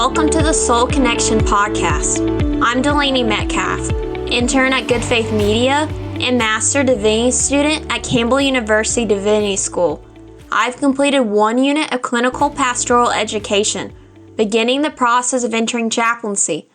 Welcome to the Soul Connection podcast. I'm Delaney Metcalf, intern at Good Faith Media and Master Divinity student at Campbell University Divinity School. I've completed 1 unit of clinical pastoral education, beginning the process of entering chaplaincy.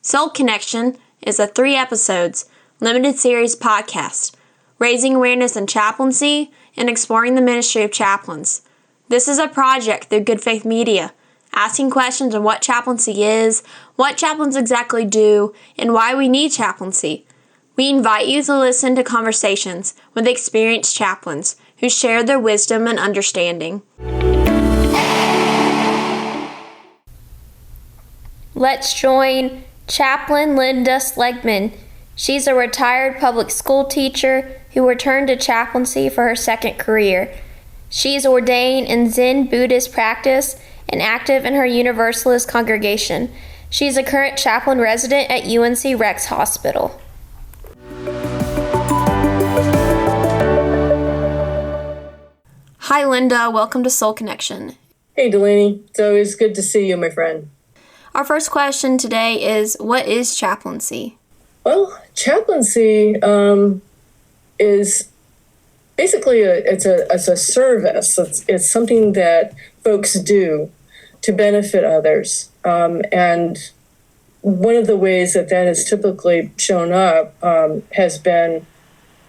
Soul Connection is a 3 episodes, limited series podcast, raising awareness in chaplaincy and exploring the ministry of chaplains. This is a project through Good Faith Media, asking questions on what chaplaincy is, what chaplains exactly do, and why we need chaplaincy. We invite you to listen to conversations with experienced chaplains who share their wisdom and understanding. Let's join Chaplain Linda Seligman. She's a retired public school teacher who returned to chaplaincy for her second career. She's ordained in Zen Buddhist practice and active in her Universalist congregation. She's a current chaplain resident at UNC Rex Hospital. Hi, Linda. Welcome to Soul Connection. Hey, Delaney. It's always good to see you, my friend. Our first question today is, what is chaplaincy? Well, chaplaincy is basically it's a service. It's something that folks do to benefit others. And one of the ways that has typically shown up has been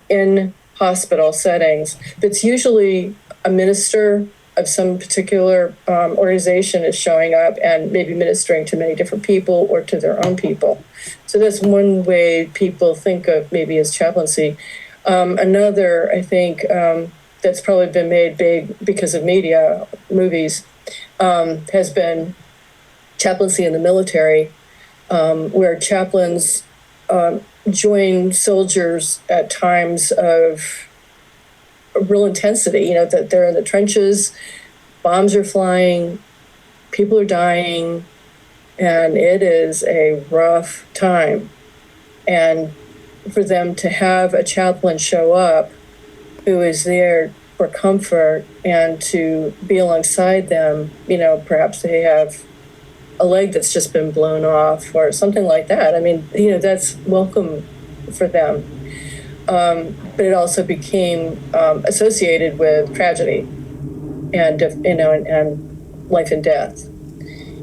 in hospital settings. That's usually a minister of some particular organization is showing up and maybe ministering to many different people or to their own people. So that's one way people think of maybe as chaplaincy. Another, I think, that's probably been made big because of media, movies, has been chaplaincy in the military, where chaplains join soldiers at times of real intensity, that they're in the trenches, bombs are flying, people are dying, and it is a rough time. And for them to have a chaplain show up who is there for comfort and to be alongside them, perhaps they have a leg that's just been blown off or something like that. I mean, that's welcome for them. But it also became associated with tragedy and, and life and death.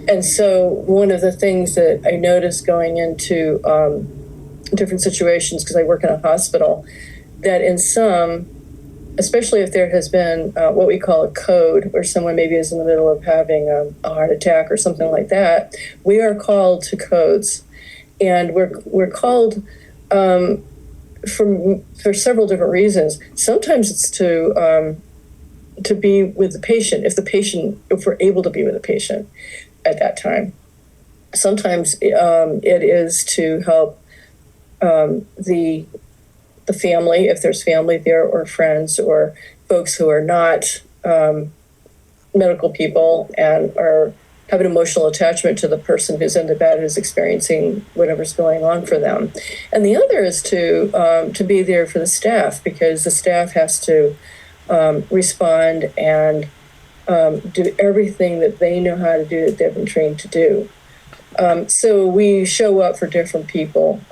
And so one of the things that I noticed going into different situations, because I work in a hospital, that in some, especially if there has been what we call a code, where someone maybe is in the middle of having a heart attack or something like that, we are called to codes. And we're called for several different reasons. Sometimes it's to be with the patient, if we're able to be with the patient at that time. Sometimes it is to help the family, if there's family there, or friends, or folks who are not medical people and have an emotional attachment to the person who's in the bed, who's experiencing whatever's going on for them. And the other is to be there for the staff, because the staff has to respond and do everything that they know how to do, that they've been trained to do. So we show up for different people,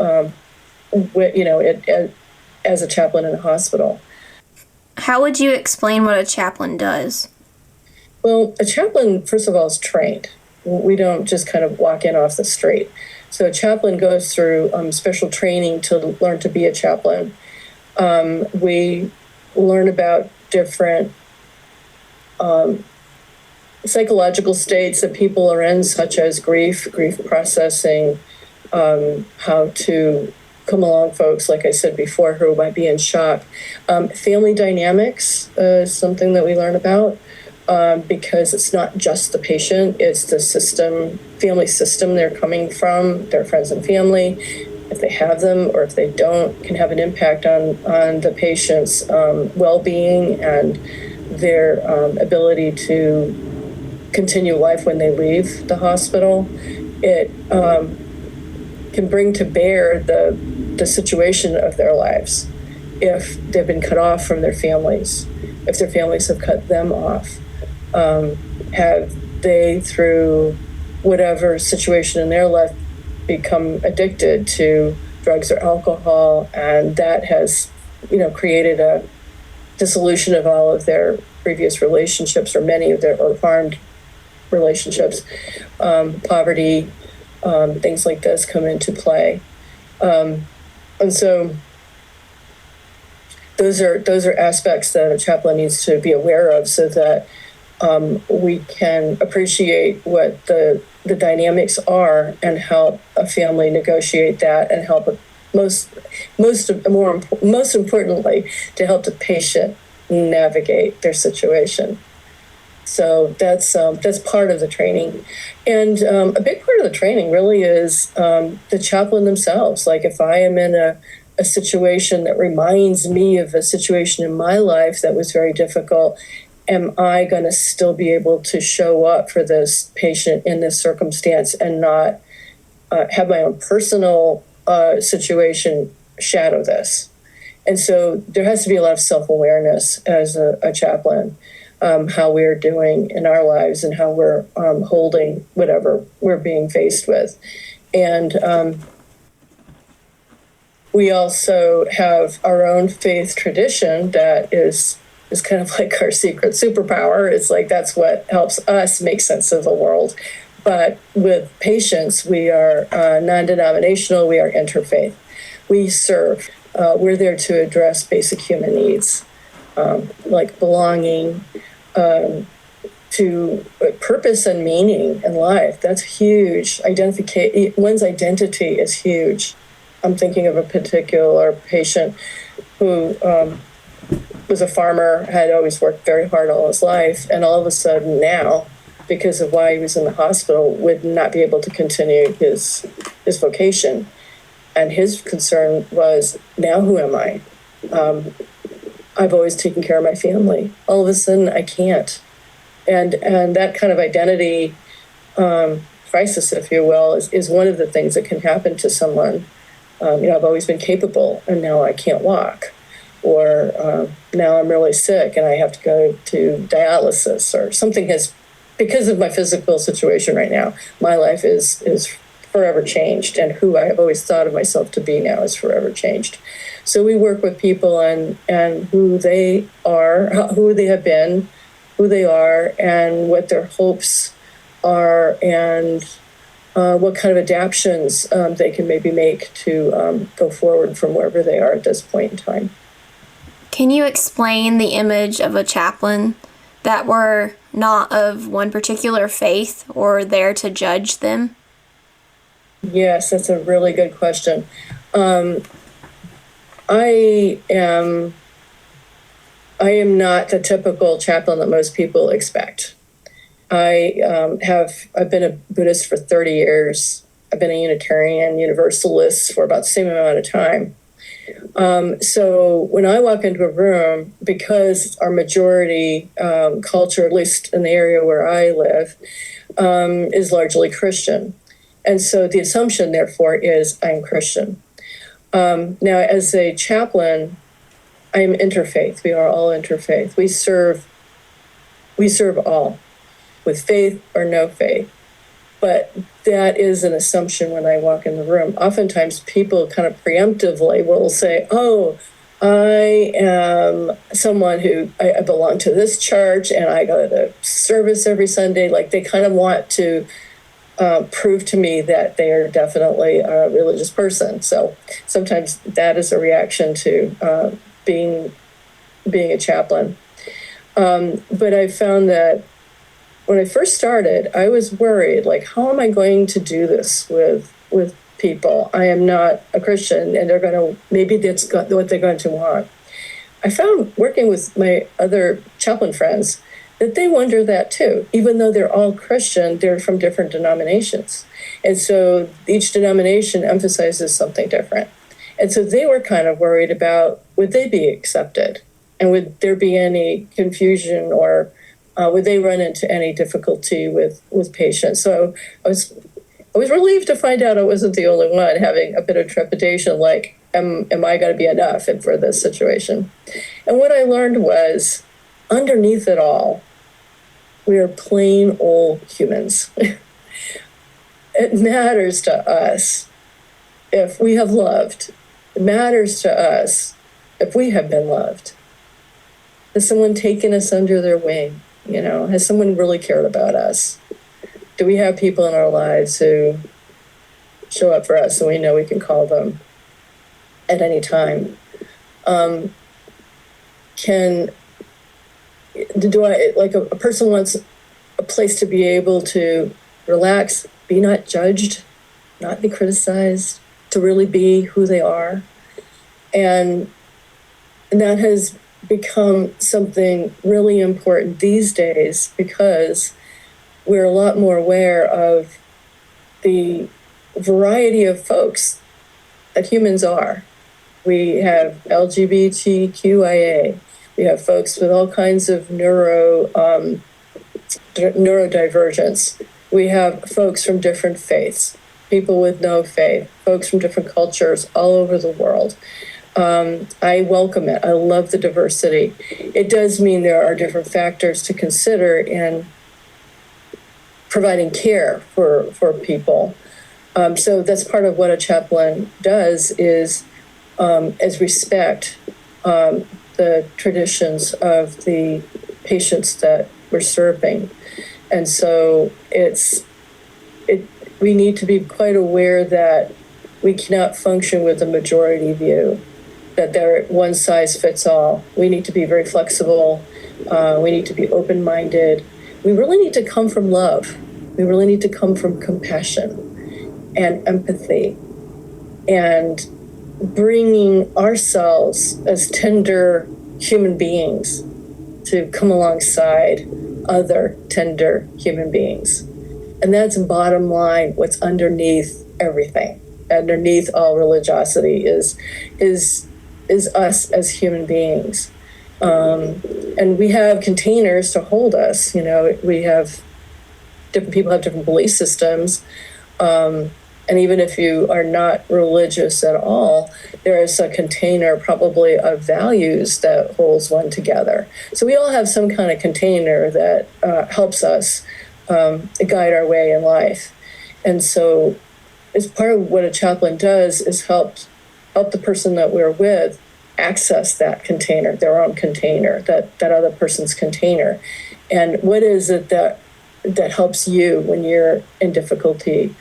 as a chaplain in a hospital. How would you explain what a chaplain does? Well, a chaplain, first of all, is trained. We don't just kind of walk in off the street. So a chaplain goes through special training to learn to be a chaplain. We learn about different psychological states that people are in, such as grief processing, how to come along folks, like I said before, who might be in shock. Family dynamics is something that we learn about, because it's not just the patient, it's the system, family system they're coming from, their friends and family, if they have them or if they don't, can have an impact on the patient's well-being and their ability to continue life when they leave the hospital. It can bring to bear the situation of their lives if they've been cut off from their families, if their families have cut them off. Have they, through whatever situation in their life, become addicted to drugs or alcohol, and that has, created a dissolution of all of their previous relationships, or many of their, or harmed relationships. Poverty, things like this come into play, and so those are aspects that a chaplain needs to be aware of, so that we can appreciate what the dynamics are and help a family negotiate that, and help most importantly, to help the patient navigate their situation. So that's part of the training, and a big part of the training really is the chaplain themselves. Like, if I am in a situation that reminds me of a situation in my life that was very difficult, am I going to still be able to show up for this patient in this circumstance and not have my own personal situation shadow this? And so there has to be a lot of self-awareness as a chaplain, how we're doing in our lives and how we're holding whatever we're being faced with. And we also have our own faith tradition that is kind of like our secret superpower. It's like, that's what helps us make sense of the world. But with patients, we are non-denominational, we are interfaith. We serve. We're there to address basic human needs, like belonging, to purpose and meaning in life. That's huge. One's identity is huge. I'm thinking of a particular patient who was a farmer, had always worked very hard all his life, and all of a sudden now, because of why he was in the hospital, would not be able to continue his vocation. And his concern was, now who am I? I've always taken care of my family. All of a sudden, I can't. And that kind of identity crisis, if you will, is one of the things that can happen to someone. I've always been capable, and now I can't walk. Or now I'm really sick, and I have to go to dialysis, or something has, because of my physical situation right now, my life is forever changed, and who I have always thought of myself to be now is forever changed. So we work with people and who they are, who they have been, who they are, and what their hopes are, and what kind of adaptions they can maybe make to go forward from wherever they are at this point in time. Can you explain the image of a chaplain that were not of one particular faith or there to judge them? Yes, that's a really good question. I am not the typical chaplain that most people expect. I've been a Buddhist for 30 years. I've been a Unitarian Universalist for about the same amount of time. So when I walk into a room, because our majority culture, at least in the area where I live, is largely Christian. And so the assumption, therefore, is I'm Christian. Now, as a chaplain, I am interfaith. We are all interfaith. We serve all, with faith or no faith. But that is an assumption when I walk in the room. Oftentimes people kind of preemptively will say, oh, I am someone who, I belong to this church and I go to service every Sunday. Like, they kind of want to prove to me that they are definitely a religious person. So sometimes that is a reaction to being a chaplain. But I found that when I first started, I was worried, like, how am I going to do this with people? I am not a Christian, and they're going to, maybe that's what they're going to want. I found, working with my other chaplain friends, that they wonder that too. Even though they're all Christian, they're from different denominations. And so each denomination emphasizes something different. And so they were kind of worried about, would they be accepted? And would there be any confusion, or would they run into any difficulty with patients? So I was relieved to find out I wasn't the only one having a bit of trepidation, like, am I going to be enough for this situation? And what I learned was, underneath it all, we are plain old humans. it matters to us if we have loved. It matters to us if we have been loved. Has someone taken us under their wing? Has someone really cared about us? Do we have people in our lives who show up for us and we know we can call them at any time? A person wants a place to be able to relax, be not judged, not be criticized, to really be who they are. And that has become something really important these days because we're a lot more aware of the variety of folks that humans are. We have LGBTQIA. We have folks with all kinds of neurodivergence. We have folks from different faiths, people with no faith, folks from different cultures all over the world. I welcome it. I love the diversity. It does mean there are different factors to consider in providing care for people. So that's part of what a chaplain does is respect the traditions of the patients that we're serving. And so we need to be quite aware that we cannot function with a majority view, that they're one size fits all. We need to be very flexible. We need to be open-minded. We really need to come from love. We really need to come from compassion and empathy and bringing ourselves as tender human beings to come alongside other tender human beings. And that's bottom line, what's underneath everything. Underneath all religiosity is us as human beings. And we have containers to hold us. We have different people have different belief systems. And even if you are not religious at all, there is a container probably of values that holds one together. So we all have some kind of container that helps us guide our way in life. And so as part of what a chaplain does is help the person that we're with access that container, their own container, that other person's container. And what is it that helps you when you're in difficulty?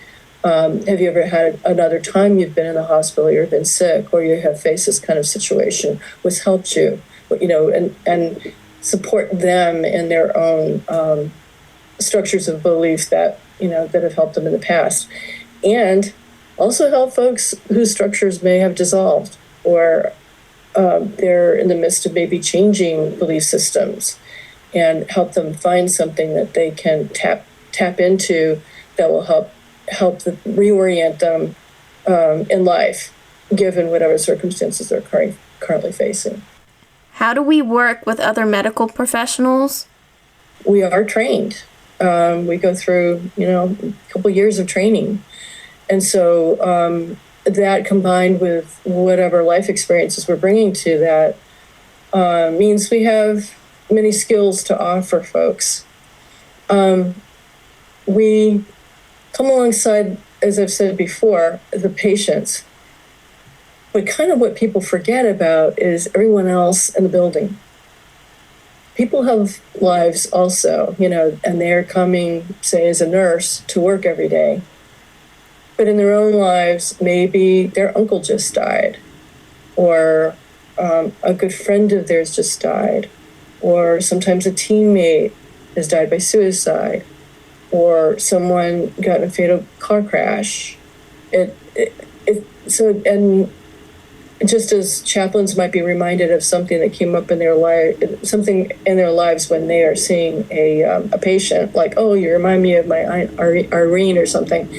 Have you ever had another time you've been in the hospital, you've been sick, or you have faced this kind of situation? What's helped you, and support them in their own structures of belief that have helped them in the past, and also help folks whose structures may have dissolved, or they're in the midst of maybe changing belief systems, and help them find something that they can tap into that will help reorient them in life, given whatever circumstances they're currently facing. How do we work with other medical professionals? We are trained. We go through, a couple years of training. And so that combined with whatever life experiences we're bringing to that means we have many skills to offer folks. We come alongside, as I've said before, the patients. But kind of what people forget about is everyone else in the building. People have lives also, and they're coming, say, as a nurse to work every day. But in their own lives, maybe their uncle just died, or a good friend of theirs just died, or sometimes a teammate has died by suicide, or someone got in a fatal car crash. And just as chaplains might be reminded of something that came up in their lives when they are seeing a patient, like, oh, you remind me of my Aunt Irene or something,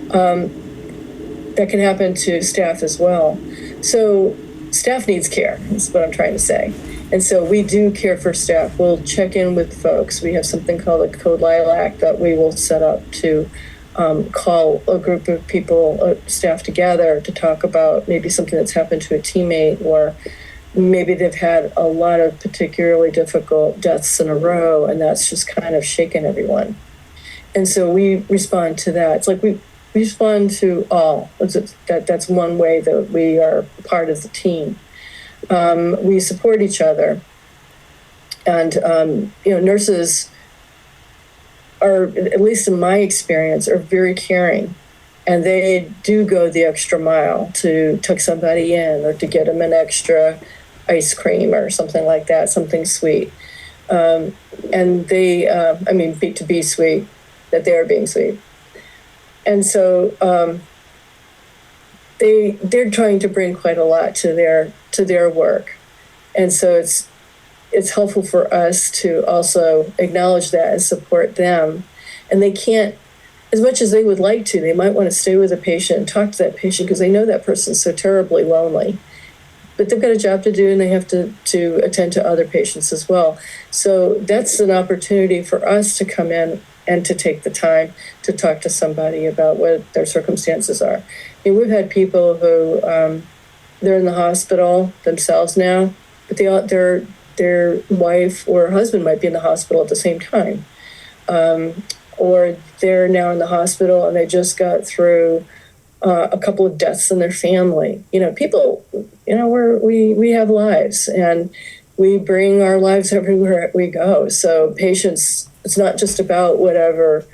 that can happen to staff as well. So staff needs care, is what I'm trying to say. And so we do care for staff. We'll check in with folks. We have something called a Code Lilac that we will set up to call a group of people, staff together to talk about maybe something that's happened to a teammate, or maybe they've had a lot of particularly difficult deaths in a row, and that's just kind of shaken everyone. And so we respond to that. It's like respond to all. That's one way that we are part of the team. We support each other. And, nurses are, at least in my experience, are very caring. And they do go the extra mile to tuck somebody in or to get them an extra ice cream or something like that, something sweet. And they, to be sweet, that they are being sweet. And so they're trying to bring quite a lot to their work. And so it's helpful for us to also acknowledge that and support them. And they can't, as much as they would like to, they might want to stay with a patient and talk to that patient because they know that person's so terribly lonely. But they've got a job to do and they have to attend to other patients as well. So that's an opportunity for us to come in and to take the time to talk to somebody about what their circumstances are. We've had people who, they're in the hospital themselves now, but their wife or husband might be in the hospital at the same time. Or they're now in the hospital and they just got through a couple of deaths in their family. People, we have lives and we bring our lives everywhere we go. So patients, it's not just about whatever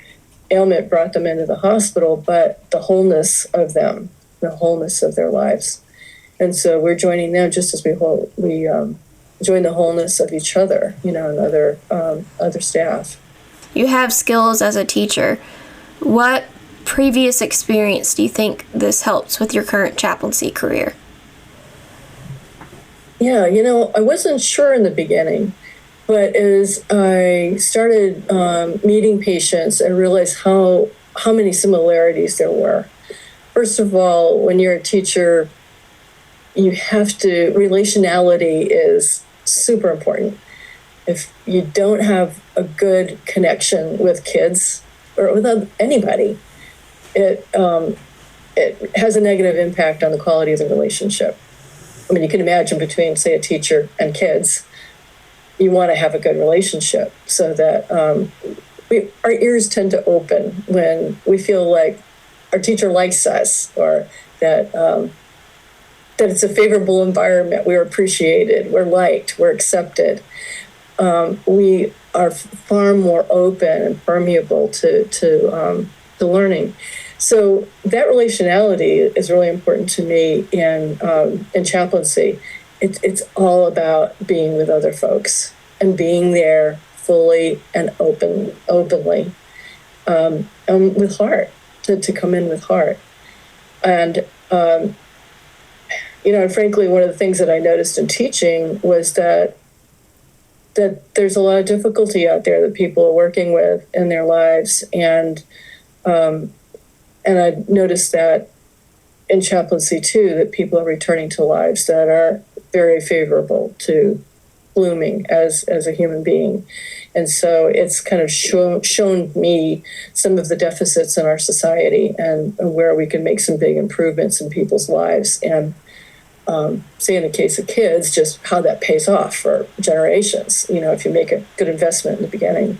ailment brought them into the hospital, but the wholeness of them, the wholeness of their lives. And so we're joining them just as we join the wholeness of each other, and other staff. You have skills as a teacher. What previous experience do you think this helps with your current chaplaincy career? Yeah, I wasn't sure in the beginning, but as I started meeting patients, I realized how many similarities there were. First of all, when you're a teacher, relationality is super important. If you don't have a good connection with kids or with anybody, it has a negative impact on the quality of the relationship. You can imagine between, say, a teacher and kids, you want to have a good relationship so that our ears tend to open when we feel like our teacher likes us or that it's a favorable environment. We're appreciated, we're liked, we're accepted. We are far more open and permeable to learning. So that relationality is really important to me in chaplaincy. It's all about being with other folks and being there fully and openly, and with heart, to come in with heart. And, and frankly, one of the things that I noticed in teaching was that there's a lot of difficulty out there that people are working with in their lives. And I noticed that in chaplaincy too, that people are returning to lives that are very favorable to blooming as a human being. And so it's kind of shown me some of the deficits in our society and where we can make some big improvements in people's lives. And say in the case of kids, just how that pays off for generations, if you make a good investment in the beginning.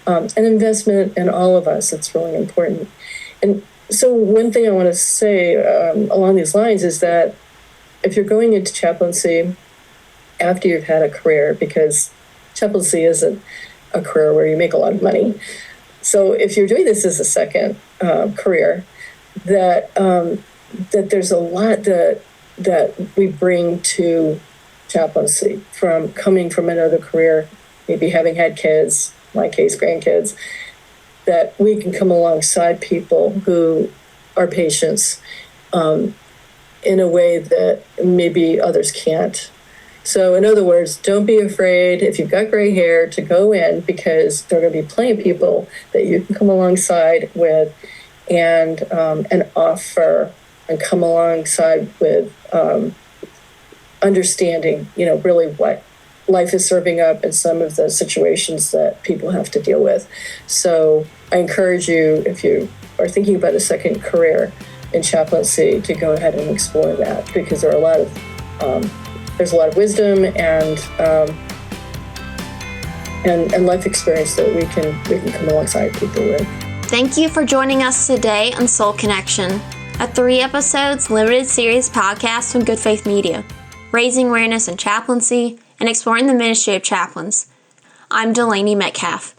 An investment in all of us, it's really important. And so one thing I want to say along these lines is that if you're going into chaplaincy after you've had a career, because chaplaincy isn't a career where you make a lot of money. So if you're doing this as a second career, that there's a lot that we bring to chaplaincy from coming from another career, maybe having had kids, in my case, grandkids, that we can come alongside people who are patients in a way that maybe others can't. So in other words, don't be afraid if you've got gray hair to go in, because there are going to be plenty of people that you can come alongside with and offer and come alongside with understanding, really what life is serving up in some of the situations that people have to deal with. So I encourage you, if you are thinking about a second career in chaplaincy, to go ahead and explore that, because there are there's a lot of wisdom and life experience that we can come alongside people with. Thank you for joining us today on Soul Connection, a 3-episodes limited series podcast from Good Faith Media, raising awareness in chaplaincy and exploring the ministry of chaplains. I'm Delaney Metcalf.